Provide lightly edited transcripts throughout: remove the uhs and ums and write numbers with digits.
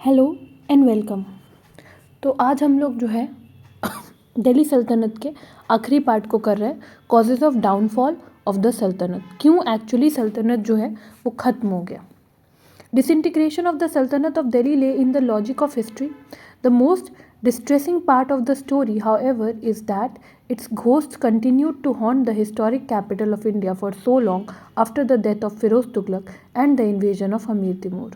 Hello and welcome. तो आज हम लोग जो है दिल्ली सल्तनत के आखिरी पार्ट को कर रहे हैं, causes of downfall of the सल्तनत। क्यों एक्चुअली सल्तनत जो है वो ख़त्म हो गया। डिसइंटीग्रेशन ऑफ द सल्तनत ऑफ दिल्ली ले in the logic of history. The most distressing part of the story, however, is that its ghosts continued to haunt the historic capital of India for so long after the death of Firoz Tughlaq and the invasion of Amir Timur.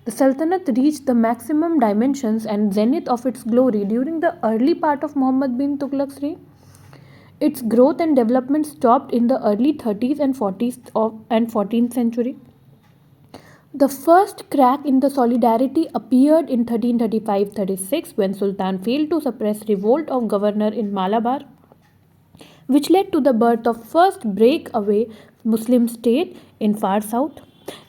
The Sultanate reached the maximum dimensions and zenith of its glory during the early part of Muhammad bin Tughlaq's reign. Its growth and development stopped in the early 30s and 40s and 14th century. The first crack in the solidarity appeared in 1335-36 when Sultan failed to suppress revolt of governor in Malabar, which led to the birth of first breakaway Muslim state in far south.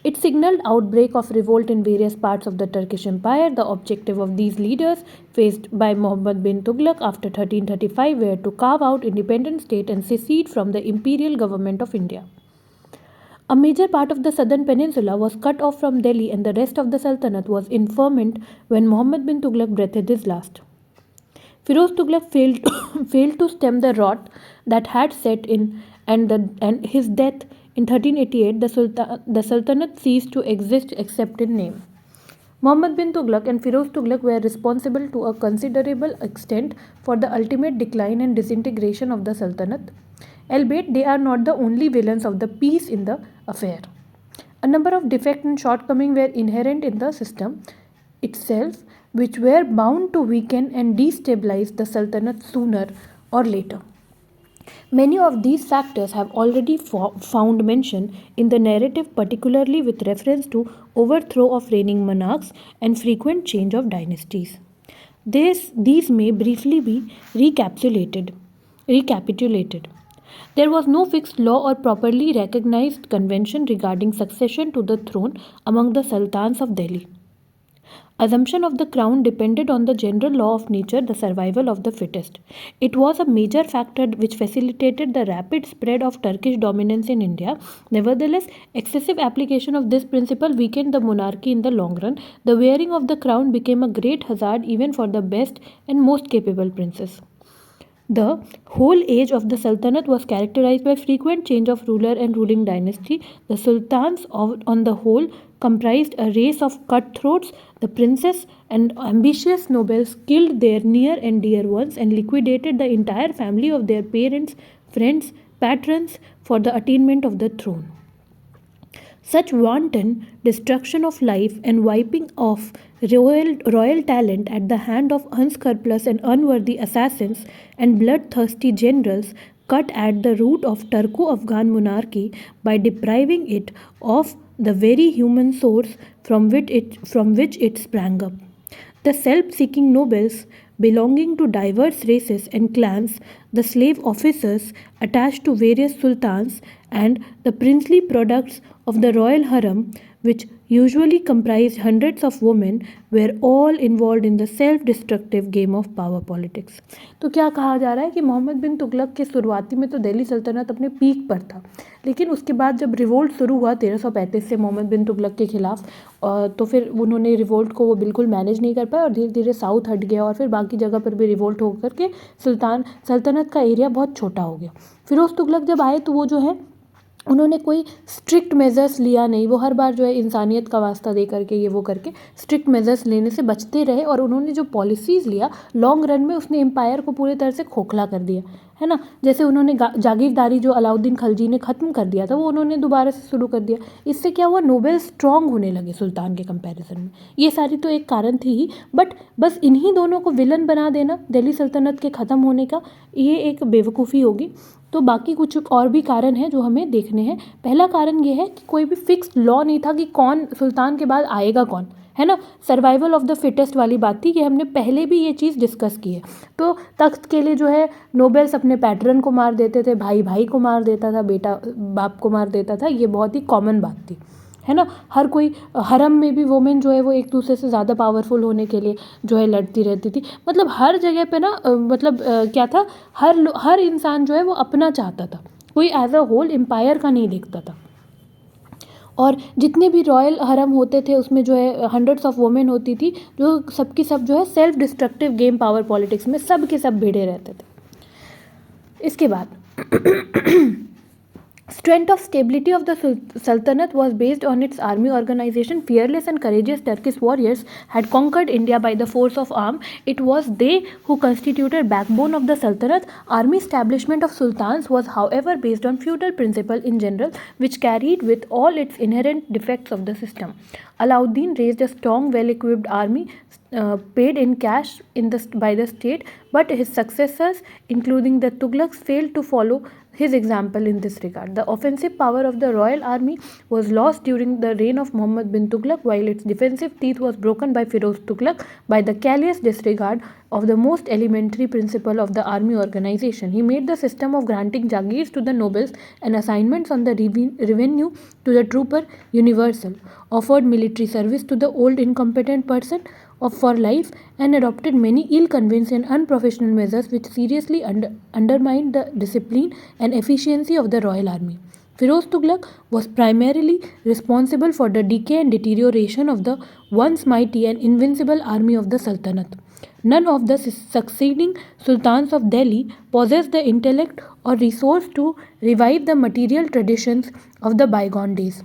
It signaled outbreak of revolt in various parts of the Turkish Empire. The objective of these leaders faced by Muhammad bin Tughlaq after 1335 were to carve out independent state and secede from the imperial government of India. A major part of the southern peninsula was cut off from Delhi and the rest of the Sultanate was in ferment when Muhammad bin Tughlaq breathed his last. Firoz Tughlaq failed to stem the rot that had set in, and his death in 1388, the Sultanate ceased to exist except in name. Muhammad bin Tughlaq and Firoz Tughlaq were responsible to a considerable extent for the ultimate decline and disintegration of the Sultanate, albeit they are not the only villains of the piece in the affair. A number of defects and shortcomings were inherent in the system itself, which were bound to weaken and destabilize the Sultanate sooner or later. Many of these factors have already found mention in the narrative, particularly with reference to overthrow of reigning monarchs and frequent change of dynasties. These may briefly be recapitulated. There was no fixed law or properly recognized convention regarding succession to the throne among the sultans of Delhi. Assumption of the crown depended on the general law of nature, the survival of the fittest. It was a major factor which facilitated the rapid spread of Turkish dominance in India. Nevertheless, excessive application of this principle weakened the monarchy in the long run. The wearing of the crown became a great hazard even for the best and most capable princes. The whole age of the Sultanate was characterized by frequent change of ruler and ruling dynasty. The sultans, on the whole, comprised a race of cutthroats. The princes and ambitious nobles killed their near and dear ones and liquidated the entire family of their parents, friends, patrons for the attainment of the throne. Such wanton destruction of life and wiping off royal talent at the hand of unscrupulous and unworthy assassins and bloodthirsty generals cut at the root of Turco-Afghan monarchy by depriving it of the very human source from which it sprang up. The self-seeking nobles belonging to diverse races and clans, the slave officers attached to various sultans, and the princely products of the royal harem, which usually comprised hundreds of women, were all involved in the self-destructive game of power politics. तो क्या कहा जा रहा है कि मोहम्मद बिन तुगलक के शुरुआती में तो दिल्ली सल्तनत अपने पीक पर था, लेकिन उसके बाद जब रिवोल्ट शुरू हुआ 1335 से मोहम्मद बिन तुगलक के खिलाफ, तो फिर उन्होंने रिवोल्ट को वो बिल्कुल मैनेज नहीं कर पाए और धीरे धीरे साउथ हट गया और फिर बाकी जगह पर भी रिवोल्ट होकर के सल्तनत का एरिया बहुत छोटा हो गया। फिरोज तुगलक जब आए तो वो जो है उन्होंने कोई स्ट्रिक्ट मेजर्स लिया नहीं। वो हर बार जो है इंसानियत का वास्ता दे करके ये वो करके स्ट्रिक्ट मेजर्स लेने से बचते रहे और उन्होंने जो पॉलिसीज़ लिया लॉन्ग रन में उसने एम्पायर को पूरी तरह से खोखला कर दिया, है ना। जैसे उन्होंने जागीरदारी जो अलाउद्दीन खलजी ने ख़त्म कर दिया था वो उन्होंने दोबारा से शुरू कर दिया। इससे क्या हुआ, नोबेल स्ट्रॉन्ग होने लगे सुल्तान के कंपैरिजन में। ये सारी तो एक कारण थी ही, बट बस इन्हीं दोनों को विलन बना देना दिल्ली सल्तनत के ख़त्म होने का, ये एक बेवकूफ़ी होगी। तो बाकी कुछ और भी कारण हैं जो हमें देखने हैं। पहला कारण ये है कि कोई भी फिक्स्ड लॉ नहीं था कि कौन सुल्तान के बाद आएगा कौन, है ना। सर्वाइवल ऑफ द फिटेस्ट वाली बात थी कि हमने पहले भी ये चीज़ डिस्कस की है। तो तख्त के लिए जो है नोबेल्स अपने पैटर्न को मार देते थे, भाई भाई को मार देता था, बेटा बाप को मार देता था, ये बहुत ही कॉमन बात थी, है ना। हर कोई हरम में भी वोमेन जो है वो एक दूसरे से ज़्यादा पावरफुल होने के लिए जो है लड़ती रहती थी। मतलब हर जगह पे ना क्या था, हर इंसान जो है वो अपना चाहता था, कोई एज अ होल एम्पायर का नहीं देखता था। और जितने भी रॉयल हरम होते थे उसमें जो है हंड्रेड्स ऑफ वुमेन होती थी, जो सबकी सब जो है self destructive game power politics में सब के सब भिड़े रहते थे। इसके बाद strength of stability of the Sultanate was based on its army organization. Fearless and courageous Turkish warriors had conquered India by the force of arms. It was they who constituted backbone of the Sultanate. Army establishment of sultans was, however, based on feudal principle in general, which carried with all its inherent defects of the system. Alauddin raised a strong, well-equipped army paid in cash by the state, but his successors, including the Tughlaqs, failed to follow his example in this regard. The offensive power of the royal army was lost during the reign of Muhammad bin Tughlaq, while its defensive teeth was broken by Firoz Tughlaq by the careless disregard of the most elementary principle of the army organization. He made the system of granting jagirs to the nobles and assignments on the revenue to the trooper universal, offered military service to the old incompetent person for life, and adopted many ill-conceived and unprofessional measures which seriously undermined the discipline and efficiency of the royal army. Firoz Tughlaq was primarily responsible for the decay and deterioration of the once mighty and invincible army of the Sultanate. None of the succeeding sultans of Delhi possessed the intellect or resource to revive the material traditions of the bygone days.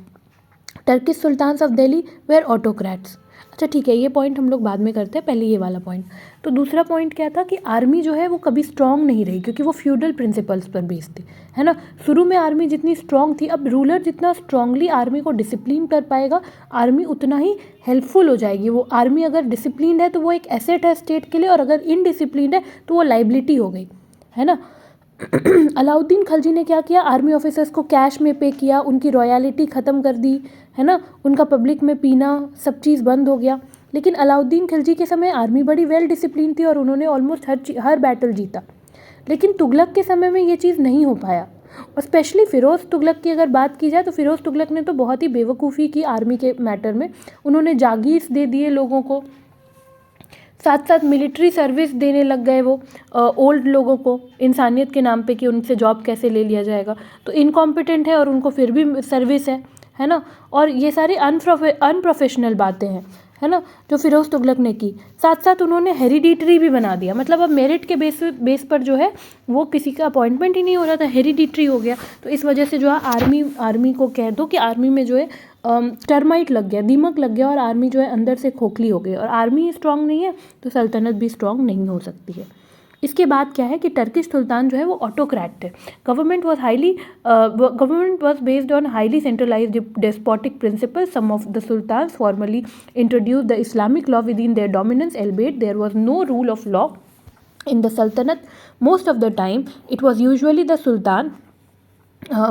Turkish sultans of Delhi were autocrats. अच्छा ठीक है, ये point हम लोग बाद में करते हैं, पहले ये वाला पॉइंट। तो दूसरा पॉइंट क्या था कि आर्मी जो है वो कभी स्ट्रांग नहीं रही, क्योंकि वो फ्यूडल प्रिंसिपल्स पर बेस्ड थी, है ना। शुरू में आर्मी जितनी स्ट्रांग थी, अब रूलर जितना स्ट्रांगली आर्मी को डिसिप्लिन कर पाएगा, आर्मी उतना ही हेल्पफुल हो जाएगी। वो आर्मी अगर डिसिप्लिन है तो वो एक एसेट है स्टेट के लिए, और अगर इनडिसिप्लिन है तो वो लाइबिलिटी हो गई, है ना। अलाउद्दीन खिलजी ने क्या किया, आर्मी ऑफिसर्स को कैश में पे किया, उनकी रॉयलिटी ख़त्म कर दी, है ना, उनका पब्लिक में पीना सब चीज़ बंद हो गया। लेकिन अलाउद्दीन खिलजी के समय आर्मी बड़ी वेल डिसिप्लिन थी और उन्होंने ऑलमोस्ट हर बैटल जीता। लेकिन तुगलक के समय में ये चीज़ नहीं हो पाया, और स्पेशली फ़िरोज़ तुगलक की अगर बात की जाए तो फ़िरोज़ तुगलक ने तो बहुत ही बेवकूफ़ी की आर्मी के मैटर में। उन्होंने जागीर्स दे दिए लोगों को, साथ साथ मिलिट्री सर्विस देने लग गए वो ओल्ड लोगों को इंसानियत के नाम पे कि उनसे जॉब कैसे ले लिया जाएगा। तो इनकॉम्पिटेंट है और उनको फिर भी सर्विस है ना। और ये सारी अनप्रोफेशनल बातें हैं, है ना, जो फ़िरोज़ तुगलक ने की। साथ साथ उन्होंने हेरिडिटरी भी बना दिया, मतलब अब मेरिट के बेस पर जो है वो किसी का अपॉइंटमेंट ही नहीं हो रहा था, हेरिडिटरी हो गया। तो इस वजह से जो है आर्मी को कह दो कि आर्मी में जो है टर्माइट लग गया, दीमक लग गया, और आर्मी जो है अंदर से खोखली हो गई। और आर्मी ही स्ट्रांग नहीं है तो सल्तनत भी स्ट्रांग नहीं हो सकती है। इसके बाद क्या है कि टर्किश सुल्तान जो है वो ऑटोक्रेट थे। Government was based on highly centralised despotic principle. Some of the sultans formally introduce the Islamic law within their dominance, albeit there was no rule of law in the sultanate. Most of the time it was usually the sultan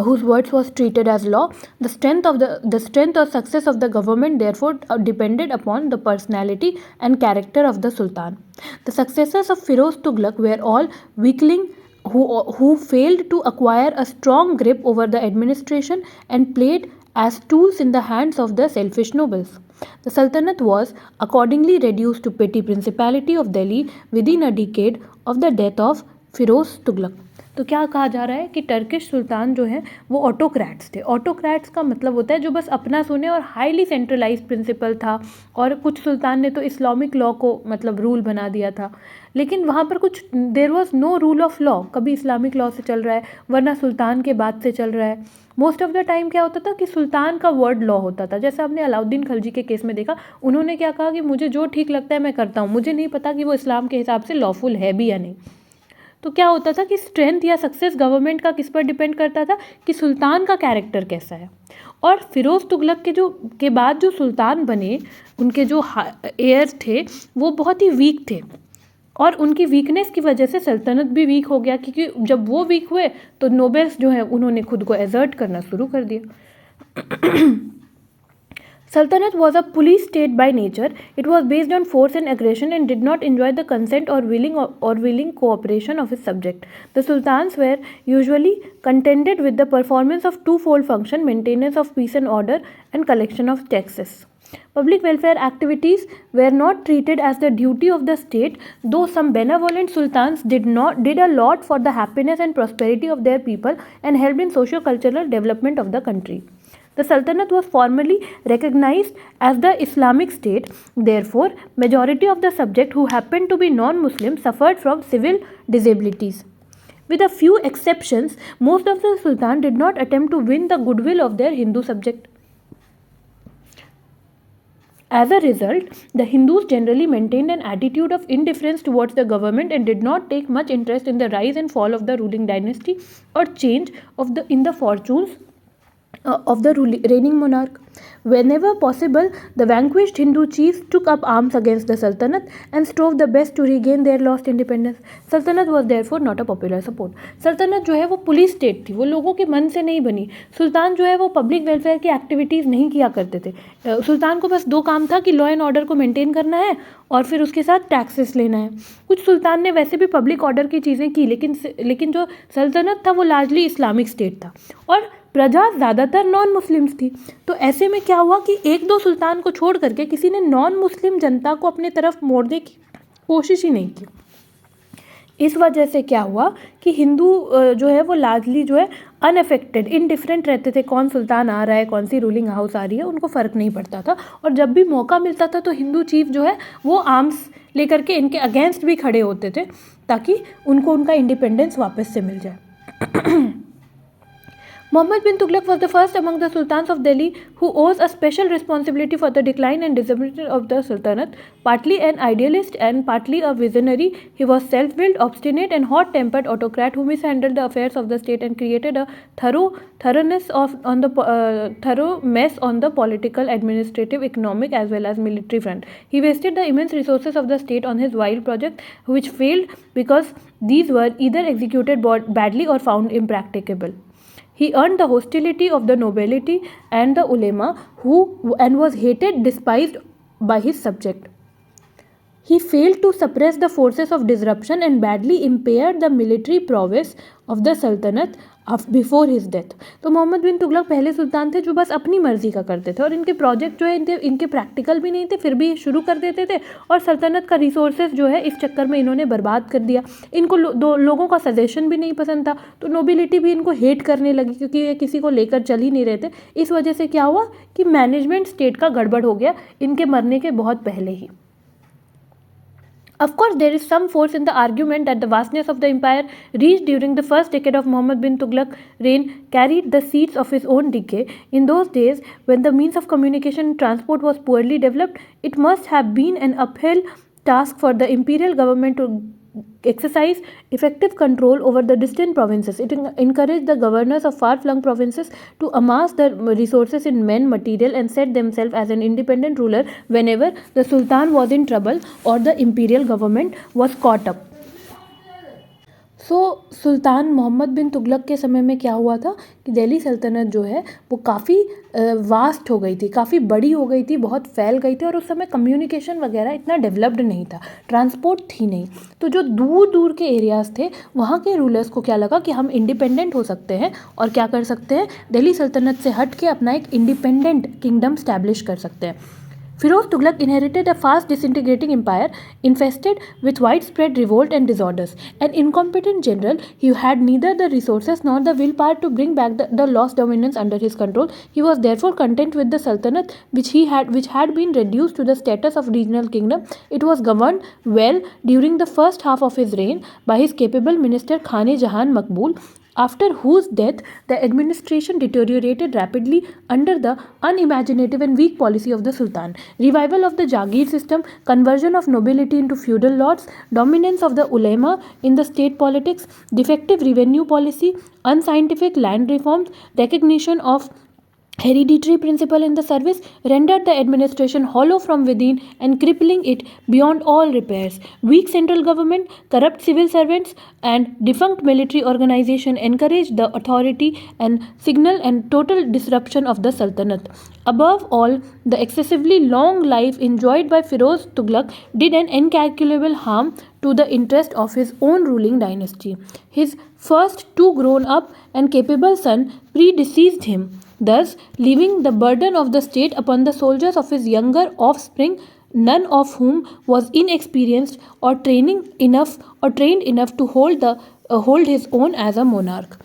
whose words was treated as law. The strength or success of the government therefore depended upon the personality and character of the sultan. The successors of Firoz Tughlaq were all weakling who failed to acquire a strong grip over the administration and played as tools in the hands of the selfish nobles. The Sultanate was accordingly reduced to petty principality of Delhi within a decade of the death of Firoz Tughlaq. तो क्या कहा जा रहा है कि Turkish सुल्तान जो हैं वो ऑटोक्रेट्स थे। ऑटोक्रेट्स का मतलब होता है जो बस अपना सुने, और हाईली सेंट्रलाइज्ड प्रिंसिपल था। और कुछ सुल्तान ने तो इस्लामिक लॉ को मतलब रूल बना दिया था, लेकिन वहाँ पर कुछ there was no rule of law. कभी इस्लामिक लॉ से चल रहा है, वरना सुल्तान के बाद से चल रहा है। मोस्ट ऑफ द टाइम क्या होता था कि सुल्तान का वर्ड लॉ होता था। जैसे आपने अलाउद्दीन खिलजी के केस में देखा, उन्होंने क्या कहा कि मुझे जो ठीक लगता है मैं करता हूँ, मुझे नहीं पता कि वो इस्लाम के हिसाब से लॉफुल है भी या नहीं। तो क्या होता था कि स्ट्रेंथ या सक्सेस गवर्नमेंट का किस पर डिपेंड करता था कि सुल्तान का कैरेक्टर कैसा है। और फ़िरोज़ तुगलक के बाद जो सुल्तान बने, उनके जो एयर थे वो बहुत ही वीक थे, और उनकी वीकनेस की वजह से सल्तनत भी वीक हो गया, क्योंकि जब वो वीक हुए तो नोबेल्स जो है उन्होंने खुद को एजर्ट करना शुरू कर दिया। Sultanate was a police state by nature. It was based on force and aggression and did not enjoy the consent or willing cooperation of its subject. The sultans were usually contented with the performance of twofold function: maintenance of peace and order and collection of taxes. Public welfare activities were not treated as the duty of the state, though some benevolent sultans did a lot for the happiness and prosperity of their people and helped in socio-cultural development of the country. The Sultanate was formally recognized as the Islamic State. Therefore, majority of the subjects who happened to be non-Muslim suffered from civil disabilities. With a few exceptions, most of the Sultan did not attempt to win the goodwill of their Hindu subject. As a result, the Hindus generally maintained an attitude of indifference towards the government and did not take much interest in the rise and fall of the ruling dynasty or change in the fortunes of the reigning monarch. Whenever possible, the vanquished Hindu chiefs took up arms against the Sultanate and strove the best to regain their lost independence. Sultanate was therefore not a popular support. सल्तनत जो है वो police state थी, वो लोगों के मन से नहीं बनी. सुल्तान जो है वो पब्लिक वेलफेयर की एक्टिविटीज़ नहीं किया करते थे. सुल्तान को बस दो काम था कि लॉ एंड ऑर्डर को मेंटेन करना है और फिर उसके साथ टैक्सेस लेना है. कुछ सुल्तान ने वैसे भी पब्लिक ऑर्डर की चीज़ें की, लेकिन जो सल्तनत था वो लार्जली इस्लामिक स्टेट था और प्रजा ज़्यादातर नॉन मुस्लिम्स थी. तो ऐसे में क्या हुआ कि एक दो सुल्तान को छोड़ करके किसी ने नॉन मुस्लिम जनता को अपने तरफ मोड़ने की कोशिश ही नहीं की. इस वजह से क्या हुआ कि हिंदू जो है वो लार्जली जो है अनअफेक्टेड, इनडिफरेंट रहते थे. कौन सुल्तान आ रहा है, कौन सी रूलिंग हाउस आ रही है, उनको फ़र्क नहीं पड़ता था. और जब भी मौका मिलता था तो हिंदू चीफ जो है वो आर्म्स लेकर के इनके अगेंस्ट भी खड़े होते थे ताकि उनको उनका इंडिपेंडेंस वापस से मिल जाए. Muhammad bin Tughlaq was the first among the sultans of Delhi who owes a special responsibility for the decline and disappearance of the Sultanate. Partly an idealist and partly a visionary, he was self-willed, obstinate and hot-tempered autocrat who mishandled the affairs of the state and created a thorough mess on the political, administrative, economic as well as military front. He wasted the immense resources of the state on his wild projects which failed because these were either executed badly or found impracticable. He earned the hostility of the nobility and the ulema and was hated, despised by his subject. He failed to suppress the forces of disruption and badly impaired the military prowess of the Sultanate before his death. तो मोहम्मद बिन तुगलक पहले सुल्तान थे जो बस अपनी मर्जी का करते थे और इनके प्रोजेक्ट जो है इनके प्रैक्टिकल भी नहीं थे, फिर भी शुरू कर देते थे और सल्तनत का रिसोर्सेज जो है इस चक्कर में इन्होंने बर्बाद कर दिया. इनको लोगों का सजेशन भी नहीं पसंद था तो नोबिलिटी भी इनको हेट करने लगी क्योंकि ये किसी को लेकर चल ही नहीं रहे थे. इस वजह से क्या हुआ कि मैनेजमेंट स्टेट का गड़बड़ हो गया इनके मरने के बहुत पहले ही. Of course, there is some force in the argument that the vastness of the empire reached during the first decade of Muhammad bin Tughlaq's reign carried the seeds of his own decay. In those days, when the means of communication and transport was poorly developed, it must have been an uphill task for the imperial government to exercise effective control over the distant provinces. It encouraged the governors of far-flung provinces to amass the resources in men, material and set themselves as an independent ruler whenever the Sultan was in trouble or the imperial government was caught up. सुल्तान मोहम्मद बिन तुगलक के समय में क्या हुआ था कि दिल्ली सल्तनत जो है वो काफ़ी वास्ट हो गई थी, काफ़ी बड़ी हो गई थी, बहुत फैल गई थी और उस समय कम्युनिकेशन वगैरह इतना डेवलप्ड नहीं था, ट्रांसपोर्ट थी नहीं. तो जो दूर दूर के एरियाज़ थे वहाँ के रूलर्स को क्या लगा कि हम इंडिपेंडेंट हो सकते हैं और क्या कर सकते हैं, दिल्ली सल्तनत से हट के अपना एक इंडिपेंडेंट किंगडम स्टैब्लिश कर सकते हैं. Firoz Tughlaq inherited a fast disintegrating empire infested with widespread revolt and disorders. An incompetent general, he had neither the resources nor the willpower to bring back the lost dominance under his control. He was therefore content with the Sultanate which had been reduced to the status of regional kingdom. It was governed well during the first half of his reign by his capable minister Khan-e-Jahan Maqbool, after whose death the administration deteriorated rapidly under the unimaginative and weak policy of the Sultan. Revival of the Jagir system, conversion of nobility into feudal lords, dominance of the ulema in the state politics, defective revenue policy, unscientific land reforms, recognition of hereditary principle in the service rendered the administration hollow from within and crippling it beyond all repairs. Weak central government, corrupt civil servants and defunct military organization encouraged the authority and signal and total disruption of the Sultanate. Above all, the excessively long life enjoyed by Firoz Tughlaq did an incalculable harm to the interest of his own ruling dynasty. His first two grown-up and capable son predeceased him, thus leaving the burden of the state upon the soldiers of his younger offspring, none of whom was inexperienced or trained enough to hold his own as a monarch.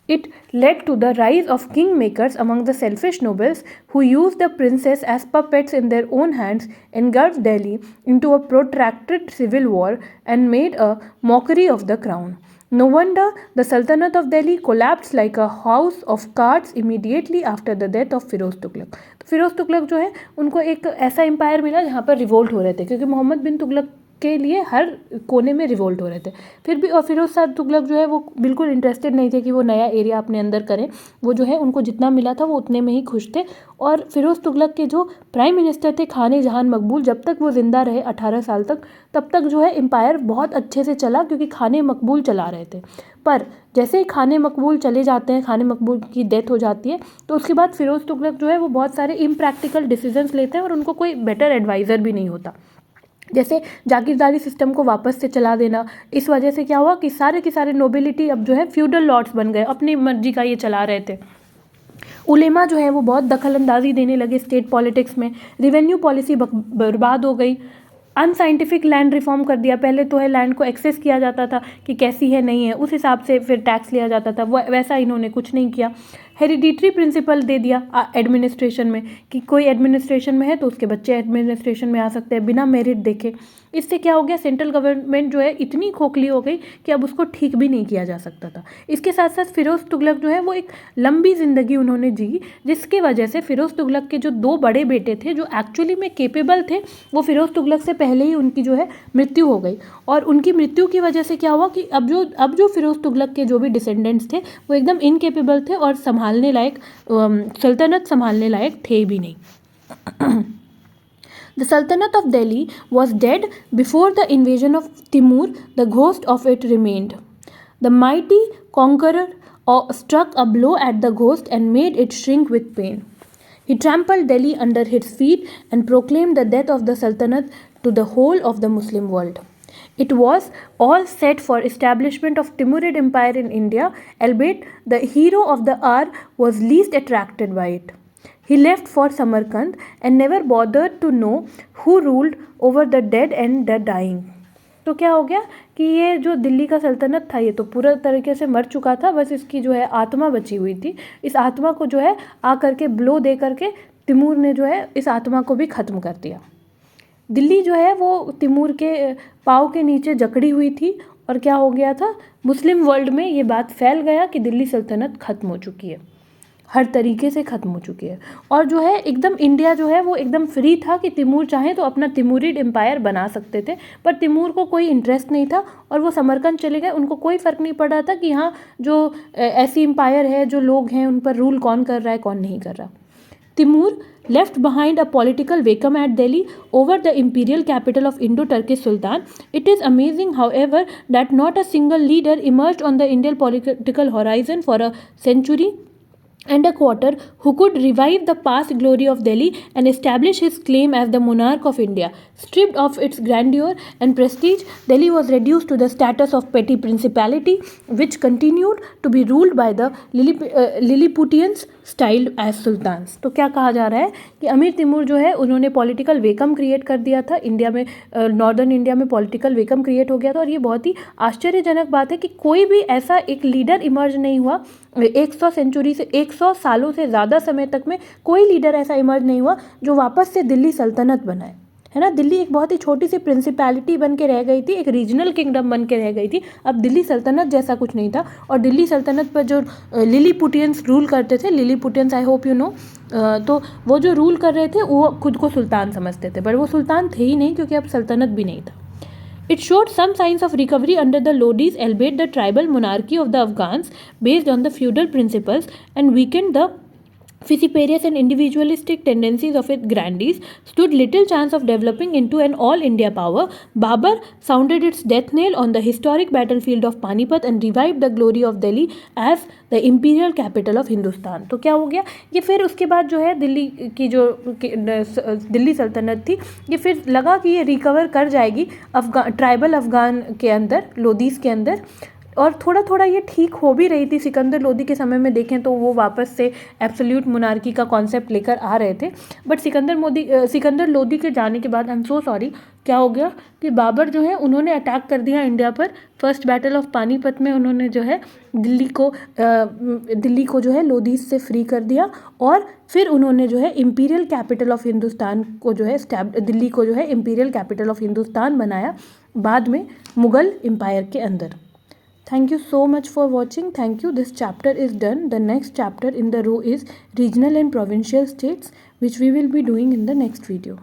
It led to the rise of kingmakers among the selfish nobles who used the princess as puppets in their own hands, engulfed Delhi into a protracted civil war, and made a mockery of the crown. No wonder the Sultanate of Delhi collapsed like a house of cards immediately after the death of Firoz Tughlaq. तो फिरोज तुगलक जो है उनको एक ऐसा empire मिला जहाँ पर revolt हो रहे थे, क्योंकि मोहम्मद बिन तुगलक के लिए हर कोने में रिवोल्ट हो रहे थे. फिर भी और फिरोज शाह तुगलक जो है वो बिल्कुल इंटरेस्टेड नहीं थे कि वो नया एरिया अपने अंदर करें. वो जो है उनको जितना मिला था वो उतने में ही खुश थे. और फिरोज तुगलक के जो प्राइम मिनिस्टर थे खान जहान मकबूल, जब तक वो ज़िंदा रहे 18 साल तक, तब तक जो है एम्पायर बहुत अच्छे से चला, क्योंकि खान मकबूल चला रहे थे. पर जैसे ही खान मकबूल चले जाते हैं, खान मकबूल की डेथ हो जाती है, तो उसके बाद फिरोज तुगलक जो है वो बहुत सारे इम्प्रैक्टिकल डिसीजंस लेते हैं और उनको कोई बेटर एडवाइज़र भी नहीं होता. जैसे जागीरदारी सिस्टम को वापस से चला देना. इस वजह से क्या हुआ कि सारे के सारे नोबिलिटी अब जो है फ्यूडल लॉर्ड्स बन गए, अपनी मर्जी का ये चला रहे थे. उलेमा जो है वो बहुत दखलंदाजी देने लगे स्टेट पॉलिटिक्स में. रिवेन्यू पॉलिसी बर्बाद हो गई. अनसाइंटिफिक लैंड रिफॉर्म कर दिया. पहले तो है लैंड को एक्सेस किया जाता था कि कैसी है नहीं है, उस हिसाब से फिर टैक्स लिया जाता था. वैसा इन्होंने कुछ नहीं किया. हेरिडिटरी प्रिंसिपल दे दिया एडमिनिस्ट्रेशन में कि कोई एडमिनिस्ट्रेशन में है तो उसके बच्चे एडमिनिस्ट्रेशन में आ सकते हैं बिना मेरिट देखे. इससे क्या हो गया, सेंट्रल गवर्नमेंट जो है इतनी खोखली हो गई कि अब उसको ठीक भी नहीं किया जा सकता था. इसके साथ साथ फिरोज तुगलक जो है वो एक लंबी ज़िंदगी उन्होंने जी, जिसके वजह से फिरोज तुगलक के जो 2 बड़े बेटे थे जो एक्चुअली में केपेबल थे, वो फिरोज तुगलक से पहले ही उनकी जो है मृत्यु हो गई. और उनकी मृत्यु की वजह से क्या हुआ कि अब जो फिरोज तुगलक के जो भी डिसेंडेंट्स थे वो एकदम इनकेपेबल थे और संभालने लायक, सल्तनत संभालने लायक थे भी नहीं. The Sultanate of Delhi was dead before the invasion of Timur. The ghost of it remained. The mighty conqueror struck a blow at the ghost and made it shrink with pain. He trampled Delhi under his feet and proclaimed the death of the Sultanate to the whole of the Muslim world. It was all set for establishment of Timurid Empire in India, albeit the hero of the hour was least attracted by it. He left for Samarkand and never bothered to know who ruled over the dead and the dying. तो क्या हो गया कि ये जो दिल्ली का सल्तनत था ये तो पूरा तरीके से मर चुका था, बस इसकी जो है आत्मा बची हुई थी. इस आत्मा को जो है आ करके ब्लो दे करके तिमूर ने जो है इस आत्मा को भी ख़त्म कर दिया. दिल्ली जो है वो तिमूर के पाँव के नीचे जकड़ी हुई थी. और क्या हो गया था, मुस्लिम वर्ल्ड में ये बात फैल गया कि दिल्ली सल्तनत ख़त्म हो चुकी है, हर तरीके से ख़त्म हो चुकी है. और जो है एकदम इंडिया जो है वो एकदम फ्री था कि तिमूर चाहें तो अपना तिमूरिड एम्पायर बना सकते थे. पर तिमूर को कोई इंटरेस्ट नहीं था और वो समरकंद चले गए. उनको कोई फ़र्क नहीं पड़ रहा था कि यहाँ जो ऐसी एम्पायर है, जो लोग हैं, उन पर रूल कौन कर रहा है कौन नहीं कर रहा. Timur left behind a political vacuum at Delhi over the imperial capital of Indo-Turkish Sultan. It is amazing, however, that not a single leader emerged on the Indian political horizon for a century and a quarter who could revive the past glory of Delhi and establish his claim as the monarch of India. Stripped of its grandeur and prestige, Delhi was reduced to the status of petty principality, which continued to be ruled by the Lilliputians styled as sultans. तो क्या कहा जा रहा है कि अमीर Timur जो है उन्होंने पॉलिटिकल वेकम क्रिएट कर दिया था इंडिया में, नॉर्दर्न इंडिया में पॉलिटिकल वेकम क्रिएट हो गया था. और ये बहुत ही आश्चर्यजनक बात है कि कोई भी ऐसा एक लीडर इमर्ज नहीं हुआ 100 सालों से ज़्यादा समय तक में. कोई लीडर ऐसा इमर्ज नहीं हुआ जो वापस से दिल्ली सल्तनत बनाए, है ना. दिल्ली एक बहुत ही छोटी सी प्रिंसिपैलिटी बन के रह गई थी, एक रीजनल किंगडम बन के रह गई थी. अब दिल्ली सल्तनत जैसा कुछ नहीं था. और दिल्ली सल्तनत पर जो लिलीपुटियंस रूल करते थे, लिलीपुटियंस आई होप यू नो, तो वो जो रूल कर रहे थे वो खुद को सुल्तान समझते थे, पर वो सुल्तान थे ही नहीं, क्योंकि अब सल्तनत भी नहीं था. It showed some signs of recovery under the Lodis, albeit the tribal monarchy of the Afghans, based on the feudal principles, and weakened the vociferous and individualistic tendencies of its grandees, stood little chance of developing into an all-India power. Babur sounded its death knell on the historic battlefield of Panipat and revived the glory of Delhi as the imperial capital of Hindustan. तो क्या हो गया, ये फिर उसके बाद जो है दिल्ली की जो दिल्ली सल्तनत थी, ये फिर लगा कि ये रिकवर कर जाएगी ट्राइबल अफगान के अंदर, लोदीज़ के अंदर. और थोड़ा थोड़ा ये ठीक हो भी रही थी. सिकंदर लोदी के समय में देखें तो वो वापस से एब्सोल्यूट मोनार्की का कॉन्सेप्ट लेकर आ रहे थे. बट सिकंदर लोदी के जाने के बाद, आई एम सो सॉरी, क्या हो गया कि बाबर जो है उन्होंने अटैक कर दिया इंडिया पर। फर्स्ट बैटल ऑफ पानीपत में उन्होंने जो है दिल्ली को जो है लोधी से फ्री कर दिया, और फिर उन्होंने जो है इम्पीरियल कैपिटल ऑफ हिंदुस्तान को जो है दिल्ली को जो है इम्पीरियल कैपिटल ऑफ हिंदुस्तान बनाया बाद में मुगल एम्पायर के अंदर। Thank you so much for watching. Thank you. This chapter is done. The next chapter in the row is regional and provincial states, which we will be doing in the next video.